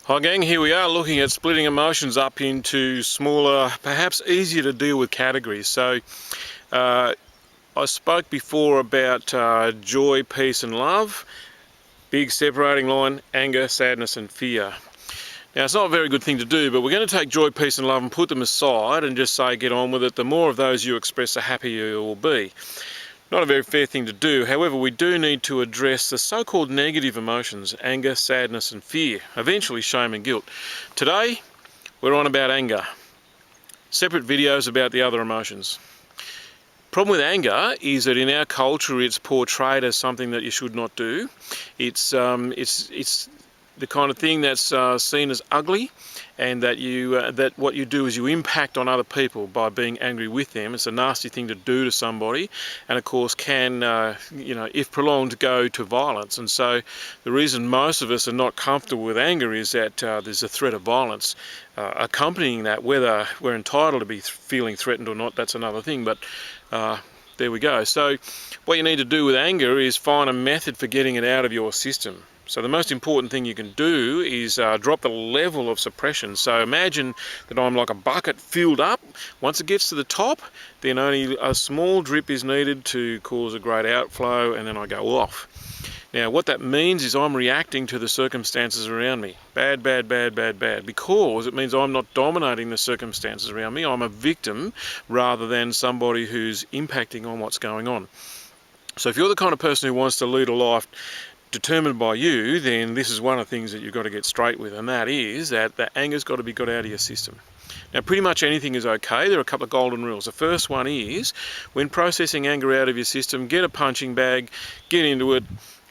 Hi gang, here we are looking at splitting emotions up into smaller, perhaps easier to deal with categories. So I spoke before about joy, peace and love, big separating line, anger, sadness and fear. Now it's not a very good thing to do, but we're going to take joy, peace and love and put them aside and just say get on with it. The more of those you express, the happier you will be. Not a very fair thing to do. However, we do need to address the so-called negative emotions, anger, sadness and fear, eventually shame and guilt. Today, we're on about anger. Separate videos about the other emotions. Problem with anger is that in our culture it's portrayed as something that you should not do. It's the kind of thing that's seen as ugly, and that that what you do is you impact on other people by being angry with them. It's a nasty thing to do to somebody, and of course can if prolonged, go to violence. And so the reason most of us are not comfortable with anger is that there's a threat of violence accompanying that. Whether we're entitled to be feeling threatened or not, that's another thing, but there we go. So what you need to do with anger is find a method for getting it out of your system. So the most important thing you can do is drop the level of suppression. So imagine that I'm like a bucket filled up. Once it gets to the top, then only a small drip is needed to cause a great outflow, and then I go off. Now what that means is I'm reacting to the circumstances around me. Bad, bad, bad, bad, bad. Because it means I'm not dominating the circumstances around me. I'm a victim rather than somebody who's impacting on what's going on. So if you're the kind of person who wants to lead a life determined by you, then this is one of the things that you've got to get straight with, and that is that the anger's got to be got out of your system. Now pretty much anything is okay. There are a couple of golden rules. The first one is, when processing anger out of your system, get a punching bag, get into it,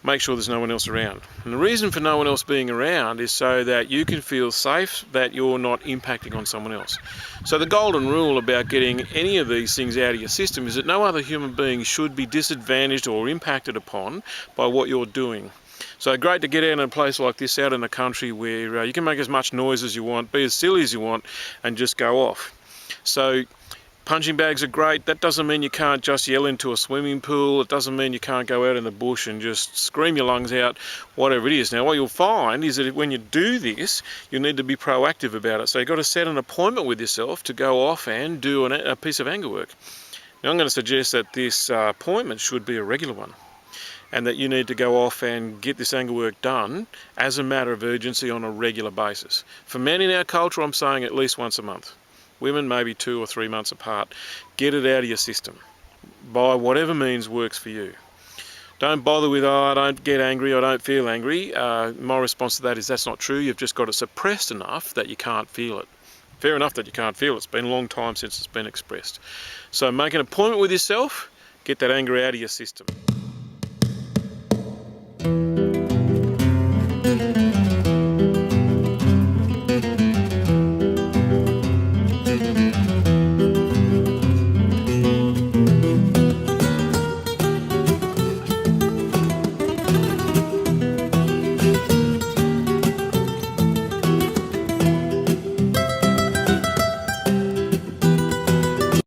make sure there's no one else around. And the reason for no one else being around is so that you can feel safe, that you're not impacting on someone else. So the golden rule about getting any of these things out of your system is that no other human being should be disadvantaged or impacted upon by what you're doing. So great to get out in a place like this out in the country where you can make as much noise as you want, be as silly as you want, and just go off. So punching bags are great. That doesn't mean you can't just yell into a swimming pool. It doesn't mean you can't go out in the bush and just scream your lungs out, whatever it is. Now what you'll find is that when you do this, you need to be proactive about it. So you've got to set an appointment with yourself to go off and do a piece of anger work. Now I'm going to suggest that this appointment should be a regular one, and that you need to go off and get this anger work done as a matter of urgency on a regular basis. For men in our culture, I'm saying at least once a month. Women maybe 2 or 3 months apart. Get it out of your system by whatever means works for you. Don't bother with, oh, I don't get angry, I don't feel angry. My response to that is that's not true. You've just got it suppressed enough that you can't feel it. Fair enough that you can't feel it. It's been a long time since it's been expressed. So make an appointment with yourself, get that anger out of your system.